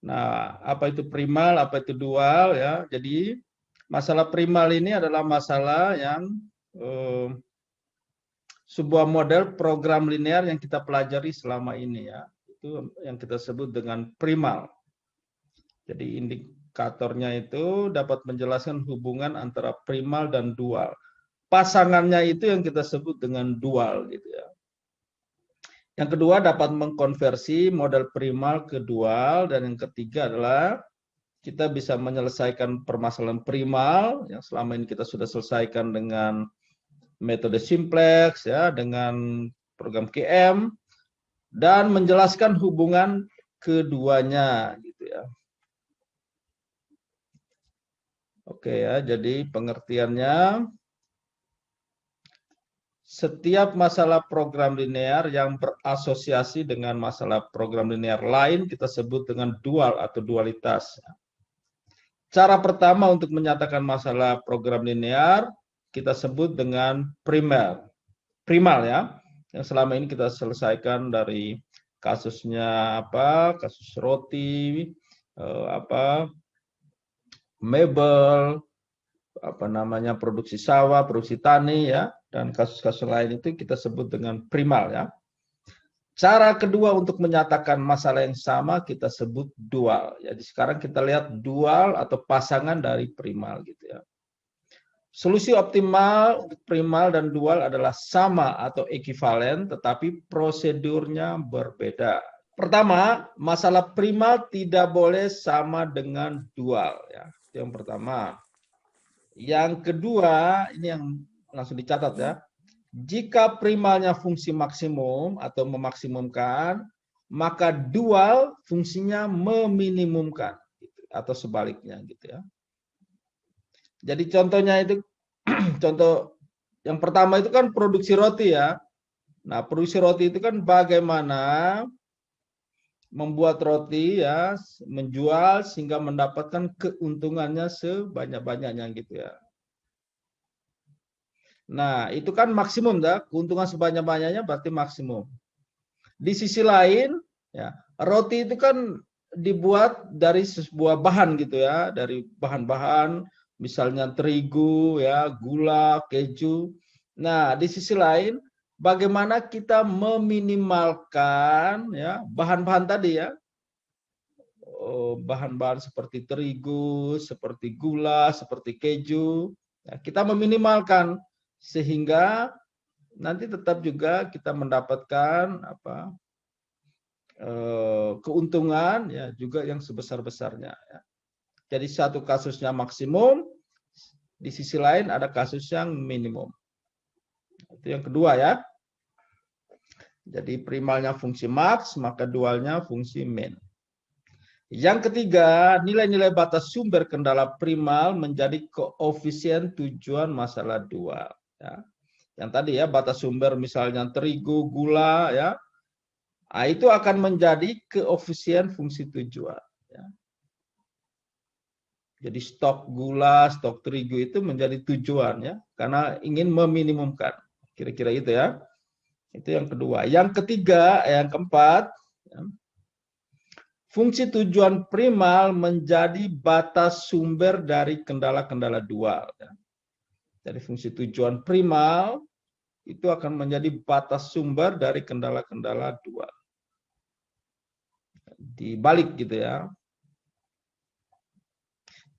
Nah, apa itu primal, apa itu dual ya. Jadi masalah primal ini adalah masalah yang sebuah model program linear yang kita pelajari selama ini ya. Itu yang kita sebut dengan primal. Jadi indikatornya itu dapat menjelaskan hubungan antara primal dan dual. Pasangannya itu yang kita sebut dengan dual gitu ya. Yang kedua dapat mengkonversi model primal ke dual, dan yang ketiga adalah kita bisa menyelesaikan permasalahan primal yang selama ini kita sudah selesaikan dengan metode simplex ya, dengan program QM, dan menjelaskan hubungan keduanya gitu ya. Oke ya, jadi pengertiannya, setiap masalah program linear yang berasosiasi dengan masalah program linear lain kita sebut dengan dual atau dualitas. Cara pertama untuk menyatakan masalah program linear kita sebut dengan primal ya. Yang selama ini kita selesaikan dari kasusnya apa? Kasus roti, mebel, produksi sawah, produksi tani ya, dan kasus-kasus lain itu kita sebut dengan primal ya. Cara kedua untuk menyatakan masalah yang sama kita sebut dual. Jadi sekarang kita lihat dual atau pasangan dari primal gitu ya. Solusi optimal untuk primal dan dual adalah sama atau ekivalen, tetapi prosedurnya berbeda. Pertama, masalah primal tidak boleh sama dengan dual ya. Itu yang pertama. Yang kedua, ini yang langsung dicatat ya. Jika primalnya fungsi maksimum atau memaksimumkan, maka dual fungsinya meminimumkan atau sebaliknya gitu ya. Jadi contohnya itu contoh yang pertama itu kan produksi roti ya. Nah, produksi roti itu kan bagaimana membuat roti ya, menjual sehingga mendapatkan keuntungannya sebanyak-banyaknya gitu ya. Nah, itu kan maksimum ya, keuntungan sebanyak-banyaknya berarti maksimum. Di sisi lain, ya, roti itu kan dibuat dari sebuah bahan gitu ya, dari bahan-bahan misalnya terigu ya, gula, keju. Nah, di sisi lain bagaimana kita meminimalkan ya bahan-bahan tadi ya. Bahan-bahan seperti terigu, seperti gula, seperti keju. Ya, kita meminimalkan sehingga nanti tetap juga kita mendapatkan keuntungan ya juga yang sebesar-besarnya ya. Jadi satu kasusnya maksimum, di sisi lain ada kasus yang minimum. Itu yang kedua ya. Jadi primalnya fungsi max, maka dualnya fungsi min. Yang ketiga, nilai-nilai batas sumber kendala primal menjadi koefisien tujuan masalah dual ya. Yang tadi ya, batas sumber misalnya terigu, gula ya. Nah, itu akan menjadi koefisien fungsi tujuan ya. Jadi stok gula, stok terigu itu menjadi tujuan ya, karena ingin meminimumkan. Kira-kira itu ya. Itu yang kedua. Yang ketiga, yang keempat, ya, fungsi tujuan primal menjadi batas sumber dari kendala-kendala dual. Jadi fungsi tujuan primal itu akan menjadi batas sumber dari kendala-kendala dual. Dibalik gitu ya.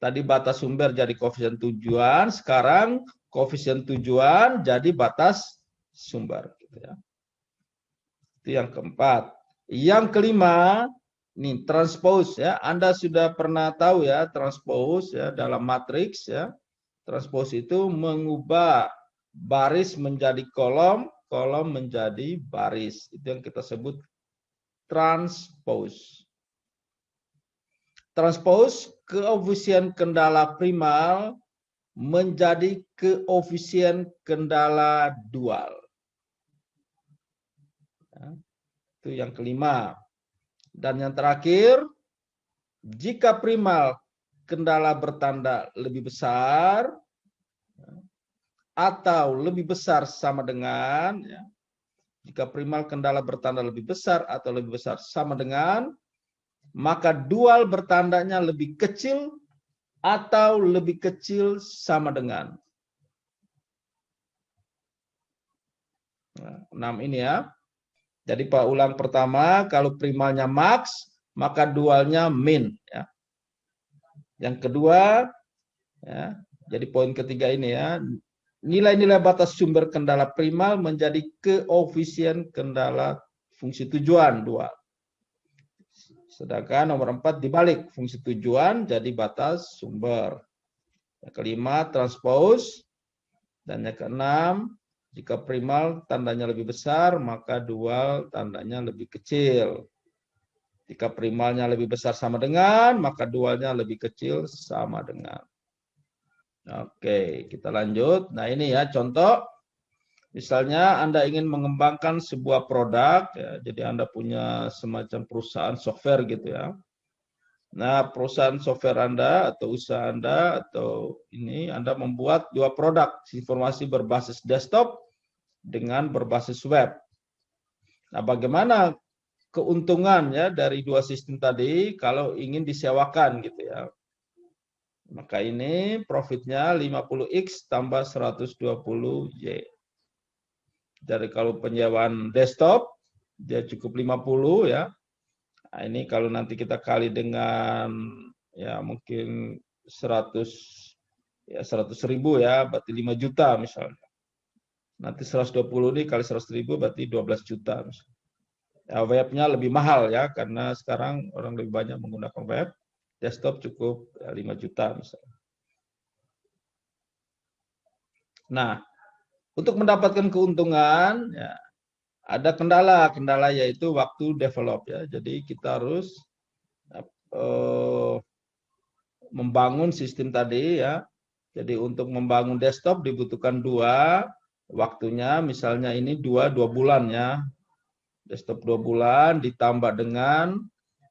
Tadi batas sumber jadi koefisien tujuan, sekarang koefisien tujuan jadi batas sumber. Gitu ya. Itu yang keempat. Yang kelima, nih transpose ya. Anda sudah pernah tahu ya transpose ya dalam matriks ya. Transpose itu mengubah baris menjadi kolom, kolom menjadi baris. Itu yang kita sebut transpose. Transpose koefisien kendala primal menjadi koefisien kendala dual. Ya, itu yang kelima. Dan yang terakhir, jika primal kendala bertanda lebih besar atau lebih besar sama dengan, ya, jika primal kendala bertanda lebih besar atau lebih besar sama dengan, maka dual bertandanya lebih kecil atau lebih kecil sama dengan. Nah, 6 ini ya. Jadi Pak ulang pertama, kalau primalnya max, maka dualnya min. Ya. Yang kedua, ya, jadi poin ketiga ini ya, nilai-nilai batas sumber kendala primal menjadi koefisien kendala fungsi tujuan dual. Sedangkan nomor 4 dibalik, fungsi tujuan jadi batas sumber. Yang kelima, transpose. Dan yang keenam, jika primal tandanya lebih besar, maka dual tandanya lebih kecil. Jika primalnya lebih besar sama dengan, maka dualnya lebih kecil sama dengan. Oke, kita lanjut. Nah ini ya contoh. Misalnya Anda ingin mengembangkan sebuah produk, ya, jadi Anda punya semacam perusahaan software gitu ya. Nah perusahaan software Anda atau usaha Anda atau ini Anda membuat dua produk informasi berbasis desktop dengan berbasis web. Nah, bagaimana keuntungan ya dari dua sistem tadi kalau ingin disewakan gitu ya. Maka ini profitnya 50x tambah 120y. Jadi kalau penyewaan desktop dia cukup 50 ya. Nah, ini kalau nanti kita kali dengan ya mungkin 100 ya 100.000 ya, berarti 5 juta misalnya. Nanti 120 ini kali 100.000 berarti 12 juta. Ya, webnya lebih mahal ya, karena sekarang orang lebih banyak menggunakan web. Desktop cukup 5 juta misalnya. Nah, untuk mendapatkan keuntungan, ya, ada kendala yaitu waktu develop ya. Jadi kita harus membangun sistem tadi ya. Jadi untuk membangun desktop dibutuhkan waktunya, misalnya ini dua bulan ya. Desktop 2 bulan ditambah dengan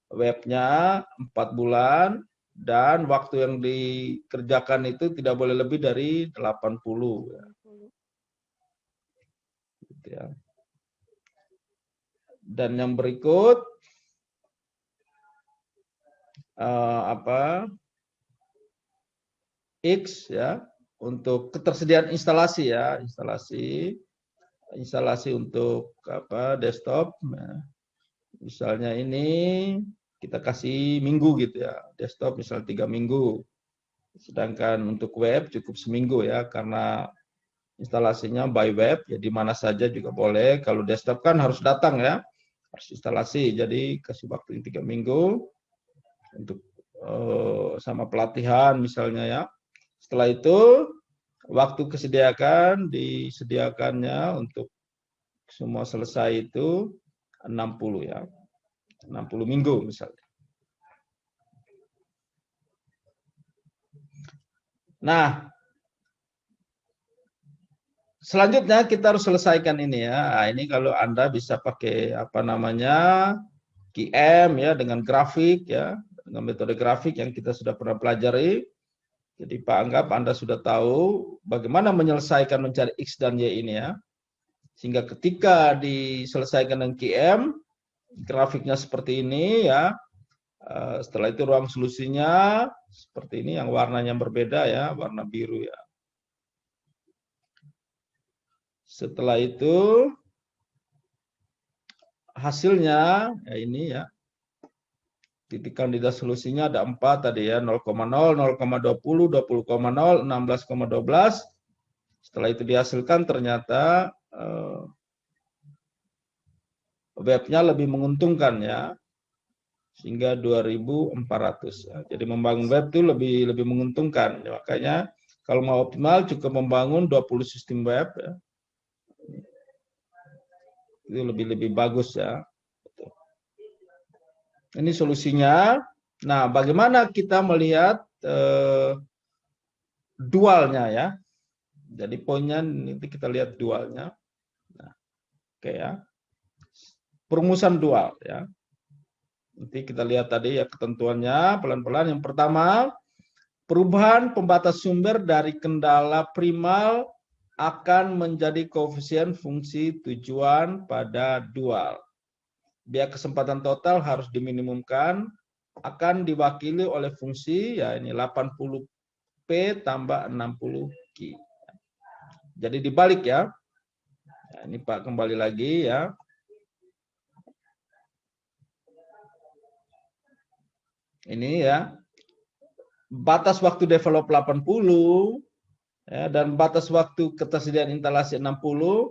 webnya 4 bulan dan waktu yang dikerjakan itu tidak boleh lebih dari 80 ya. Gitu ya. Dan yang berikut X ya untuk ketersediaan instalasi ya, instalasi untuk desktop. Nah, misalnya ini kita kasih minggu gitu ya, desktop misal 3 minggu. Sedangkan untuk web cukup seminggu ya, karena instalasinya by web, ya di mana saja juga boleh. Kalau desktop kan harus datang ya, harus instalasi. Jadi kasih waktu 3 minggu untuk sama pelatihan misalnya ya. Setelah itu waktu disediakannya untuk semua selesai itu 60 ya. 60 minggu misalnya. Nah, selanjutnya kita harus selesaikan ini ya. Nah, ini kalau Anda bisa pakai QM ya, dengan grafik ya, dengan metode grafik yang kita sudah pernah pelajari. Jadi Pak anggap Anda sudah tahu bagaimana menyelesaikan mencari X dan Y ini ya. Sehingga ketika diselesaikan dengan QM, grafiknya seperti ini ya. Setelah itu ruang solusinya seperti ini, yang warnanya berbeda ya, warna biru ya. Setelah itu hasilnya ya ini ya. Titik kandidat solusinya ada 4 tadi ya, 0,0, 0,20, 20,0, 16,12. Setelah itu dihasilkan ternyata webnya lebih menguntungkan ya, sehingga 2.400 ya. Jadi membangun web itu lebih menguntungkan ya. Makanya kalau mau optimal cukup membangun 20 sistem web ya. Itu lebih bagus ya. Ini solusinya. Nah, bagaimana kita melihat dualnya ya. Jadi poinnya nanti kita lihat dualnya. Nah, oke ya. Perumusan dual ya. Nanti kita lihat tadi ya ketentuannya pelan-pelan. Yang pertama, perubahan pembatas sumber dari kendala primal akan menjadi koefisien fungsi tujuan pada dual. Biar kesempatan total harus diminimumkan akan diwakili oleh fungsi, ya ini 80P tambah 60Q. Jadi dibalik ya. Nah, ini Pak kembali lagi ya. Ini ya. Batas waktu develop 80 ya, dan batas waktu ketersediaan instalasi 60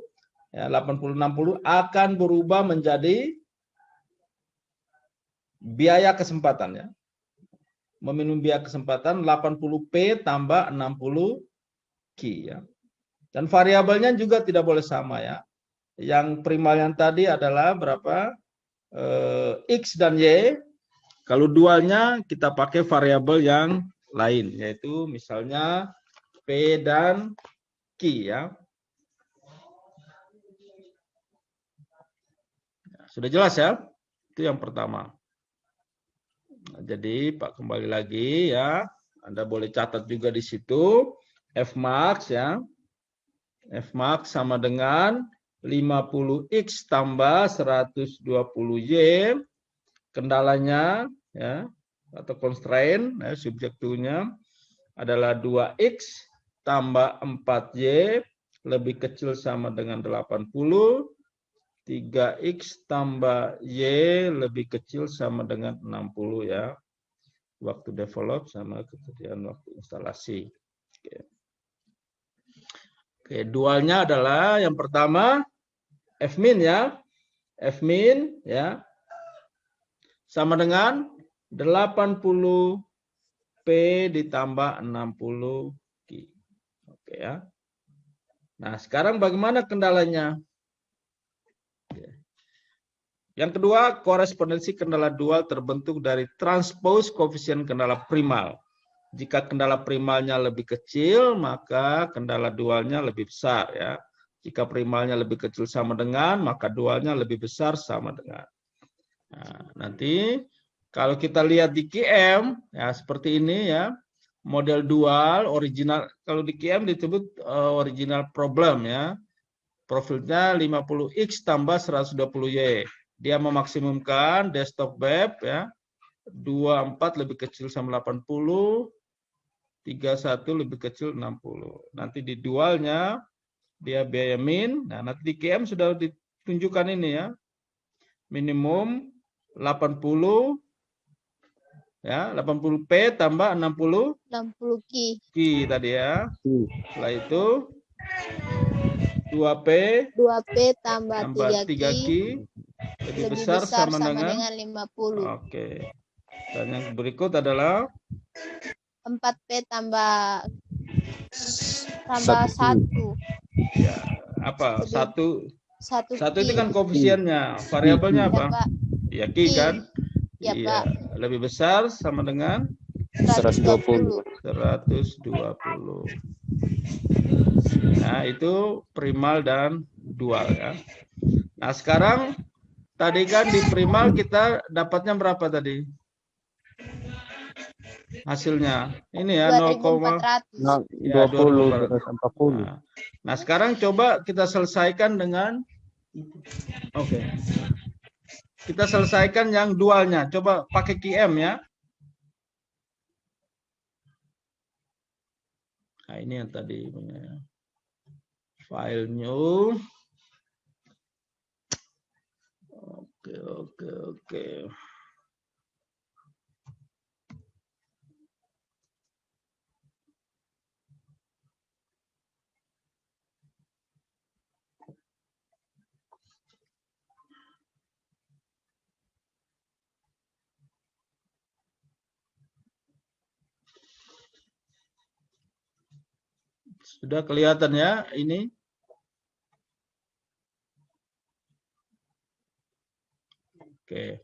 ya, 80-60 akan berubah menjadi biaya kesempatan ya. Meminum biaya kesempatan 80P tambah 60Q ya. Dan variabelnya juga tidak boleh sama ya. Yang primal yang tadi adalah berapa? X dan Y. Kalau dualnya kita pakai variabel yang lain, yaitu misalnya P dan Q ya. Sudah jelas ya? Itu yang pertama. Nah, jadi Pak kembali lagi ya. Anda boleh catat juga di situ Fmax ya. Fmax sama dengan 50X tambah 120Y. Kendalanya ya atau constraint ya, subjek to-nya adalah 2X tambah 4Y lebih kecil sama dengan 80, 3X tambah Y lebih kecil sama dengan 60 ya. Waktu develop sama kemudian waktu instalasi. Oke, dualnya adalah yang pertama Fmin ya. Fmin ya sama dengan 80P ditambah 60Q. Oke ya. Nah, sekarang bagaimana kendalanya? Yang kedua, korespondensi kendala dual terbentuk dari transpose koefisien kendala primal. Jika kendala primalnya lebih kecil, maka kendala dualnya lebih besar ya. Jika primalnya lebih kecil sama dengan, maka dualnya lebih besar sama dengan. Nah, nanti kalau kita lihat di QM ya seperti ini ya, model dual original, kalau di QM disebut original problem ya. Profilnya 50X tambah 120Y. Dia memaksimumkan desktop web ya. 24 lebih kecil sama 80, 31 lebih kecil 60. Nanti di dualnya dia biaya min. Nah, nanti di QM sudah ditunjukkan ini ya. Minimum 80 ya, 80P tambah 60 Q tadi ya. Setelah itu 2P tambah 3Q lebih besar sama dengan 50. Oke. Dan yang berikut adalah 4P tambah 1. Ya, apa? Satu itu kan Q. koefisiennya. Variabelnya Ya, apa? Pak. Ya, Q kan? Ya, Iya, Pak. lebih besar sama dengan 120. 120. Nah, itu primal dan dual ya. Nah, sekarang tadi kan di primal kita dapatnya berapa tadi? Hasilnya. Ini ya 2400. ya 2400. Nah, sekarang coba kita selesaikan dengan Oke. Kita selesaikan yang dualnya. Coba pakai QM ya. Nah, ini yang tadi file new. Oke. Sudah kelihatan ya ini. Oke.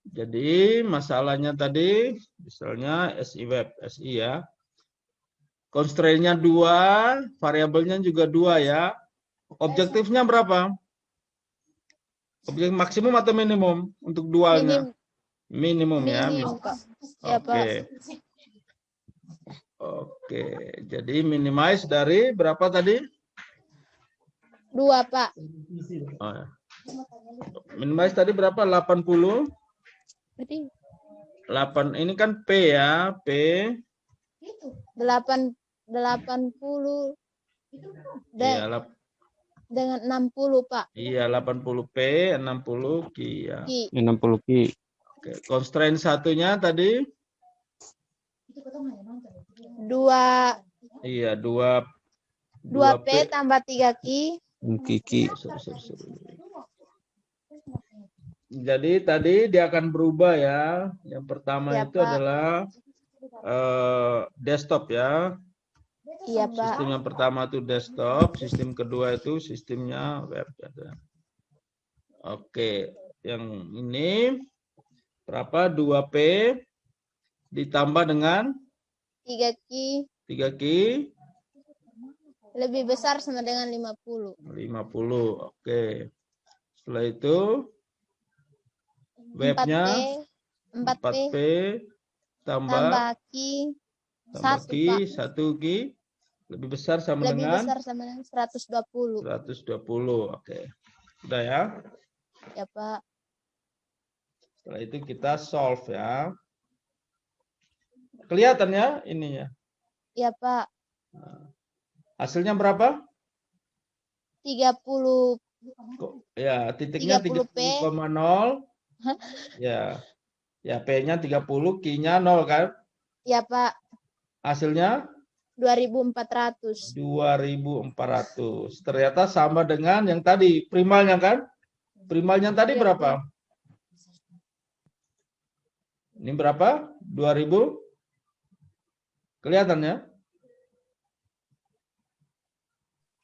Jadi masalahnya tadi misalnya SI web, SI ya. Constraint-nya 2, variabelnya juga 2 ya. Objektifnya berapa? Objektif maksimum atau minimum untuk dualnya? Minimum ya. Ya, Pak. Oke. Jadi minimize dari berapa tadi? 2, Pak. Oh, ya. Minimize tadi berapa? 80. Berarti 8 ini kan P ya, P 80 iya, dengan 60, Pak. iya 80 P, 60 Q ya. Ki. 60 Ki. Oke, constraint satunya tadi 2 iya 2 P tambah 3 Ki. Ki. Jadi tadi dia akan berubah ya. Yang pertama Ya, itu Pak. adalah desktop ya. Iya, Pak. Sistem yang pertama itu desktop, sistem kedua itu sistemnya web. Oke, yang ini berapa? 2P ditambah dengan 3 Ki 3 Q lebih besar sama dengan 50. 50. Oke. Setelah itu webnya 4P tambah Ki tambah 1, Q, Pak. 1 Q lebih besar sama Lebih dengan besar sama dengan 120. 120. Oke. Sudah ya. Ya, Pak. Setelah itu kita solve ya. Kelihatan ya ininya. Ya, Pak. Hasilnya berapa? 30. Ya, titiknya 30P. 30,0. Ya. Ya, P-nya 30, Q-nya 0 kan? Ya, Pak. Hasilnya 2400. 2400. Ternyata sama dengan yang tadi, primalnya kan? Primalnya tadi Iya, berapa? Ini berapa? 2000. Kelihatan ya?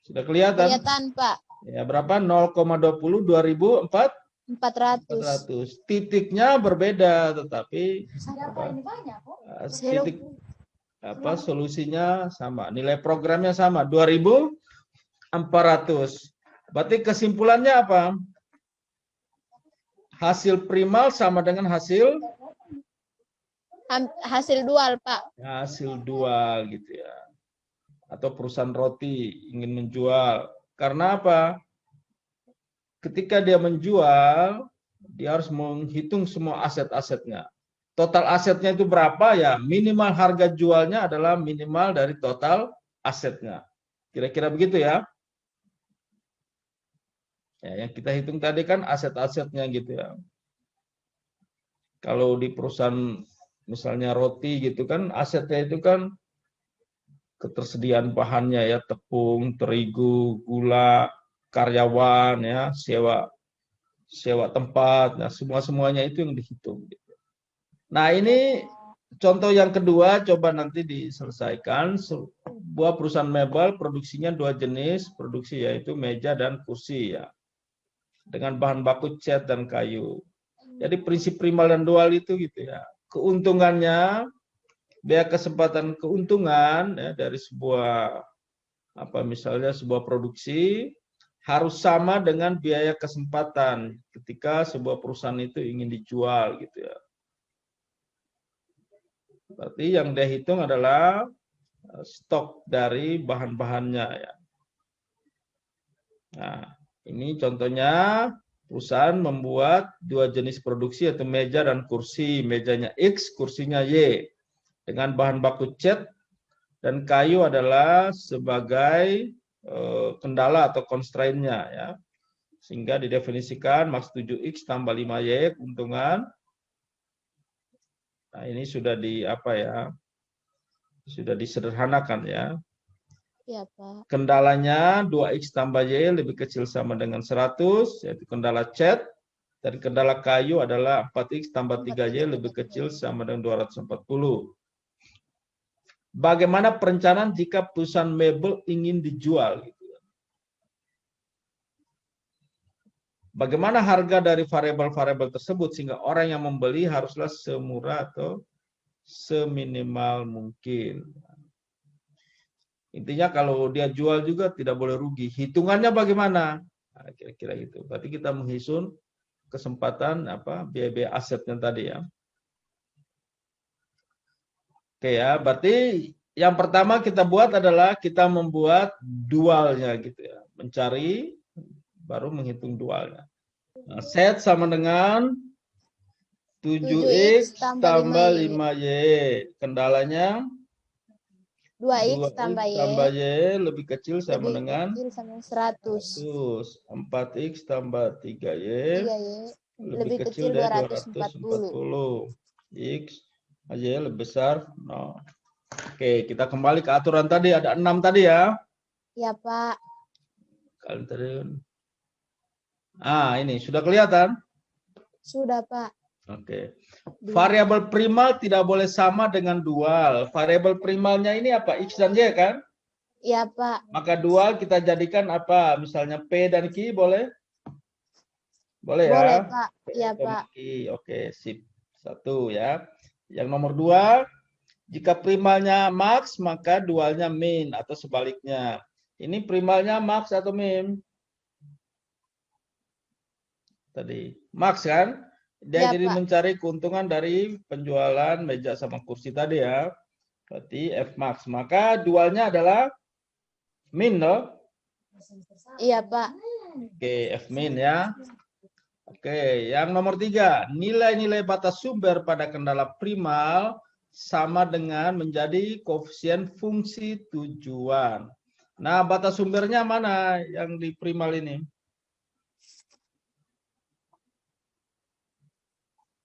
Sudah kelihatan? Kelihatan, Pak. Ya, berapa? 0,20 2400. 400. Titiknya berbeda, tetapi titik solusinya sama. Nilai programnya sama, 2400. Berarti kesimpulannya apa? Hasil primal sama dengan hasil dual, Pak. hasil dual gitu ya. Atau perusahaan roti ingin menjual. Karena apa? Ketika dia menjual, dia harus menghitung semua aset-asetnya. Total asetnya itu berapa ya? Minimal harga jualnya adalah minimal dari total asetnya. Kira-kira begitu ya. Ya, yang kita hitung tadi kan aset-asetnya gitu ya. Kalau di perusahaan misalnya roti gitu kan, asetnya itu kan ketersediaan bahannya ya, tepung, terigu, gula, karyawan ya, sewa tempat, nah semuanya itu yang dihitung. Nah ini contoh yang kedua, coba nanti diselesaikan. Sebuah perusahaan mebel produksinya 2 jenis produksi, yaitu meja dan kursi ya, dengan bahan baku cat dan kayu. Jadi prinsip primal dan dual itu gitu ya. Keuntungannya, biaya kesempatan keuntungan ya, dari sebuah misalnya sebuah produksi harus sama dengan biaya kesempatan ketika sebuah perusahaan itu ingin dijual gitu ya. Berarti yang dia hitung adalah stok dari bahan-bahannya ya. Nah, ini contohnya perusahaan membuat 2 jenis produksi, yaitu meja dan kursi. Mejanya X, kursinya Y. Dengan bahan baku cat dan kayu adalah sebagai kendala atau constraint-nya ya. Sehingga didefinisikan maks 7X tambah 5Y keuntungan. Nah, ini sudah sudah disederhanakan ya. Ya, Pak. Kendalanya 2X tambah Y lebih kecil sama dengan 100, yaitu kendala cat. Dan kendala kayu adalah 4X tambah 3Y lebih kecil sama dengan 240. Bagaimana perencanaan jika perusahaan mebel ingin dijual? Bagaimana harga dari variabel-variabel tersebut sehingga orang yang membeli haruslah semurah atau seminimal mungkin. Intinya kalau dia jual juga tidak boleh rugi. Hitungannya bagaimana? Nah, kira-kira itu. Berarti kita menghitung kesempatan biaya-biaya asetnya tadi ya. Oke ya, berarti yang pertama kita buat adalah kita membuat dualnya gitu ya. Mencari baru menghitung dualnya. Nah, set sama dengan 7X tambah 5Y. Kendalanya 2X tambah Y lebih kecil sama lebih dengan kecil sama 100. 4X tambah 3Y 3Y lebih kecil dari 240. X Y lebih besar. No. Oke, kita kembali ke aturan tadi. Ada 6 tadi ya. Ya, Pak. Kalian tadi. Ini sudah kelihatan? Sudah, Pak. Oke. Variabel primal tidak boleh sama dengan dual. Variabel primalnya ini apa? X dan Y kan? Iya, Pak. Maka dual kita jadikan apa? Misalnya P dan Q boleh? Boleh ya? Boleh, Pak. Iya, P dan Pak. Q. Oke, sip. 1 ya. Yang nomor 2, jika primalnya max maka dualnya min atau sebaliknya. Ini primalnya max atau min? Tadi max kan? Dia Ya, jadi Pak. mencari keuntungan dari penjualan meja sama kursi tadi ya. Berarti F max. Maka dualnya adalah min loh. Iya, Pak. Oke, F min ya. Oke, yang nomor 3. Nilai-nilai batas sumber pada kendala primal sama dengan menjadi koefisien fungsi tujuan. Nah, batas sumbernya mana yang di primal ini?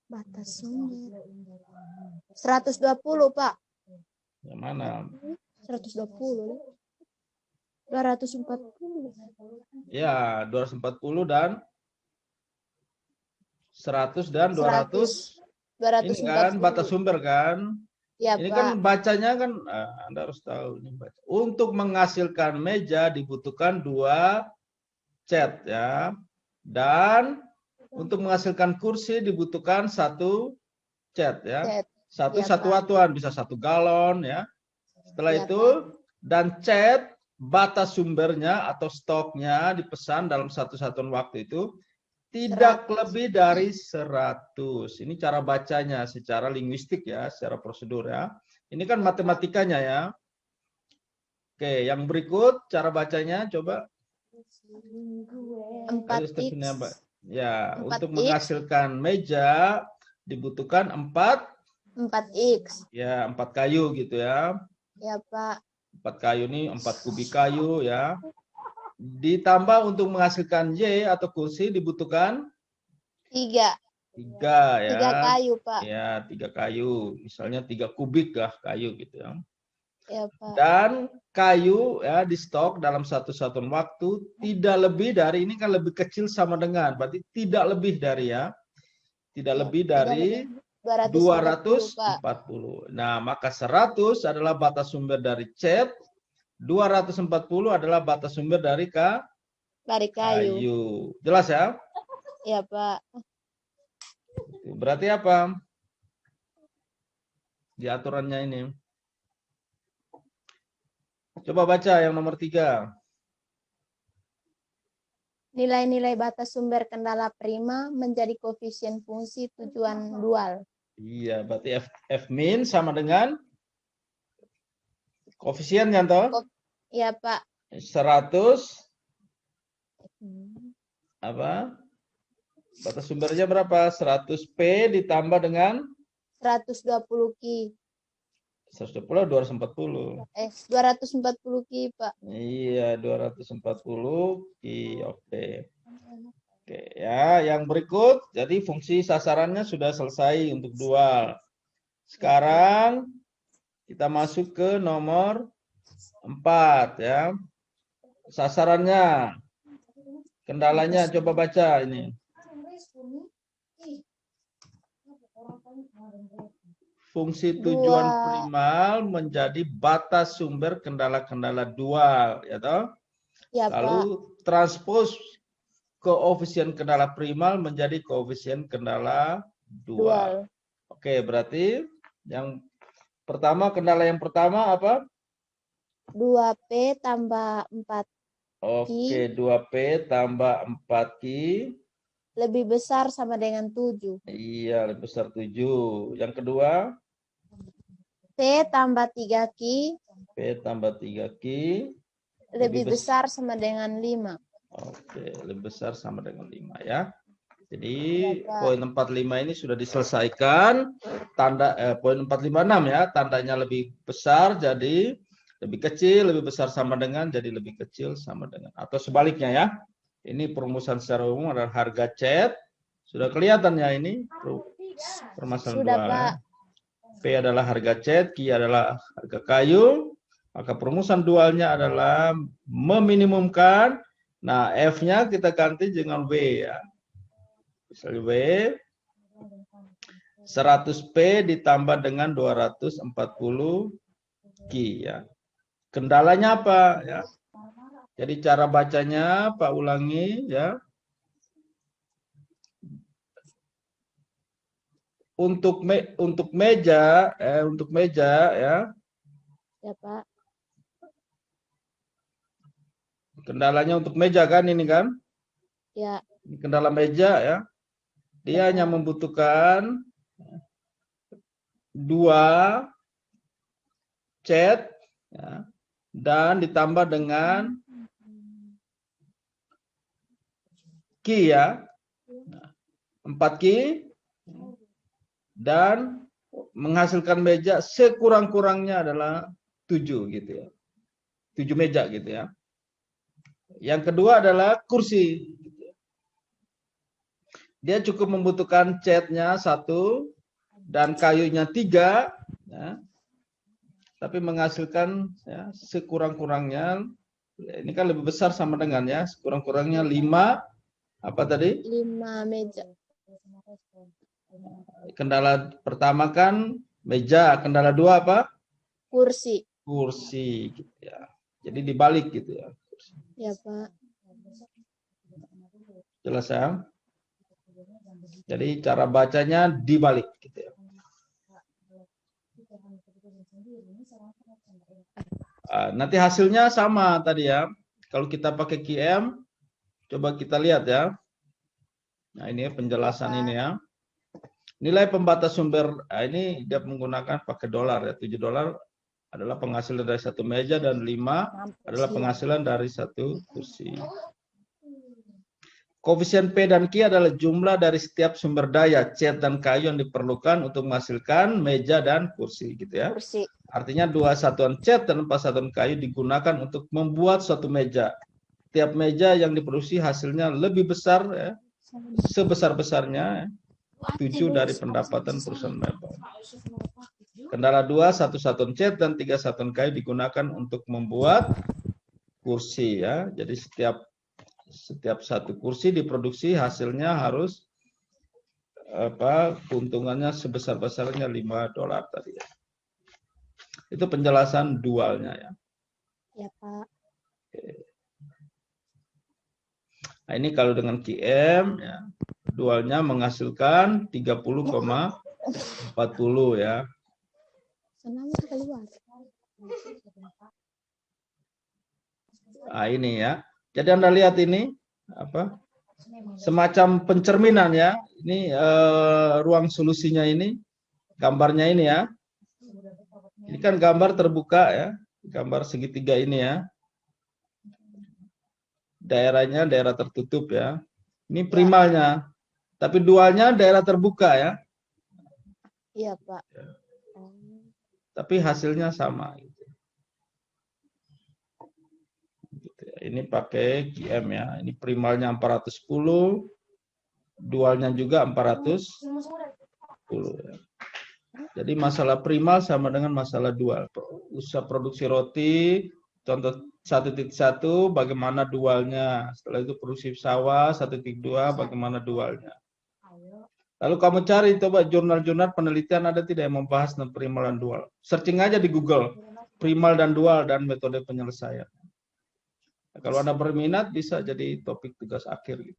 Batas sumber 120, Pak. Yang mana? 120. 240. Ya, 240 dan 100 dan 200. 240. Ini kan batas sumber kan? Ya, Ini Pak. kan bacanya kan, Anda harus tahu ini baca. Untuk menghasilkan meja dibutuhkan 2 cat ya. Dan untuk menghasilkan kursi dibutuhkan 1 cat ya. Satu satuan bisa 1 galon ya. Setelah itu dan cat batas sumbernya atau stoknya dipesan dalam satu satuan waktu itu tidak lebih dari 100. Ini cara bacanya secara linguistik ya, secara prosedur ya. Ini kan matematikanya ya. Oke, yang berikut cara bacanya coba. 4X. Ya, untuk menghasilkan meja dibutuhkan 4X. Ya, 4 kayu gitu ya. Ya, Pak. 4 kayu ini 4 kubik kayu ya. Ditambah untuk menghasilkan Y atau kursi dibutuhkan 3 ya. 3 kayu, Pak. Ya, 3 kayu. Misalnya 3 kubik lah kayu gitu ya. Ya, Pak. Dan kayu ya di stok dalam satu satuan waktu tidak lebih dari, ini kan lebih kecil sama dengan, berarti tidak lebih dari ya. Tidak lebih dari 240. Nah, maka 100 adalah batas sumber dari cat, 240 adalah batas sumber dari kayu. Jelas ya? Ya, Pak. Berarti apa? Di aturannya ini. Coba baca yang nomor 3. Nilai-nilai batas sumber kendala prima menjadi koefisien fungsi tujuan dual. Iya, berarti F min sama dengan koefisien kan toh? Iya, Pak. 100 apa? Batas sumbernya berapa? 100P ditambah dengan 120 Ki. 120 240. 240 Ki, Pak. Iya, 240 Ki. Oke. Oke, ya, yang berikut jadi fungsi sasarannya sudah selesai untuk dual. Sekarang kita masuk ke nomor 4 ya. Sasarannya. Kendalanya coba baca ini. Fungsi tujuan primal menjadi batas sumber kendala-kendala dual, ya toh? Ya, lalu Pak. Transpos koefisien kendala primal menjadi koefisien kendala dual. Oke, berarti yang pertama, kendala yang pertama apa? 2P tambah 4 Oke, 2P tambah 4 Ki. Lebih besar sama dengan 7. Iya, lebih besar 7. Yang kedua? P tambah 3 Ki. P tambah 3 Ki. Lebih besar sama dengan 5. Oke, lebih besar sama dengan 5 ya. Jadi poin 45 ini sudah diselesaikan. Tanda poin 456 ya, tandanya lebih besar jadi lebih kecil, lebih besar sama dengan jadi lebih kecil sama dengan, atau sebaliknya ya. Ini perumusan secara umum adalah harga cat. Sudah kelihatan ya ini permasalahan Sudah, dual. Pak. Ya. P adalah harga cat, Q adalah harga kayu. Maka perumusan dualnya adalah meminimumkan. Nah, F-nya kita ganti dengan W ya. Misalnya W 100P ditambah dengan 240 Q ya. Kendalanya apa ya? Jadi cara bacanya Pak ulangi ya. Untuk meja ya. Ya, Pak. Kendalanya untuk meja kan ini kan? Ya. Kendala meja ya. Dia hanya membutuhkan 2 cat ya, dan ditambah dengan Q ya. 4 Q dan menghasilkan meja sekurang-kurangnya adalah 7 gitu ya. 7 meja gitu ya. Yang kedua adalah kursi. Dia cukup membutuhkan catnya 1 dan kayunya 3 ya. Tapi menghasilkan ya, sekurang-kurangnya, ini kan lebih besar sama dengan ya, sekurang-kurangnya 5 apa tadi? 5 meja. Kendala pertama kan meja, kendala 2 apa? Kursi. Kursi gitu ya. Jadi dibalik gitu ya. Ya, Pak. Jelas ya? Jadi cara bacanya dibalik gitu ya. Nanti hasilnya sama tadi ya. Kalau kita pakai QM, coba kita lihat ya. Nah ini penjelasan ini ya. Nilai pembatas sumber, ini dia menggunakan pakai dolar ya. $7 adalah penghasilan dari 1 meja dan 5 adalah penghasilan dari 1 kursi. Koefisien P dan Q adalah jumlah dari setiap sumber daya, cat dan kayu yang diperlukan untuk menghasilkan meja dan kursi gitu ya. Kursi. Artinya 2 satuan cat dan 4 satuan kayu digunakan untuk membuat suatu meja. Tiap meja yang diproduksi hasilnya lebih besar ya, sebesar-besarnya 7 dari pendapatan perusahaan mebel. Kendala 2, 1 satuan cat dan 3 satuan kayu digunakan untuk membuat kursi ya. Jadi setiap satu kursi diproduksi hasilnya harus keuntungannya sebesar-besarnya $5 tadi ya. Itu penjelasan dualnya ya. Ya, Pak. Nah, ini kalau dengan QM ya, dualnya menghasilkan 30,40 ya. Nah, ini ya. Jadi Anda lihat ini apa? Semacam pencerminan ya. Ini ruang solusinya ini, gambarnya ini ya. Ini kan gambar terbuka ya, gambar segitiga ini ya. Daerahnya daerah tertutup ya. Ini primalnya. Tapi dualnya daerah terbuka ya. Iya, Pak. Tapi hasilnya sama. Ini pakai QM ya. Ini primalnya 410, dualnya juga 410 ya. Jadi masalah primal sama dengan masalah dual. Usaha produksi roti, contoh 1.1 bagaimana dualnya. Setelah itu produksi sawah 1.2 bagaimana dualnya. Lalu kamu cari coba jurnal-jurnal penelitian ada tidak yang membahas tentang primal dan dual. Searching aja di Google primal dan dual dan metode penyelesaian. Nah, kalau Anda berminat bisa jadi topik tugas akhir gitu.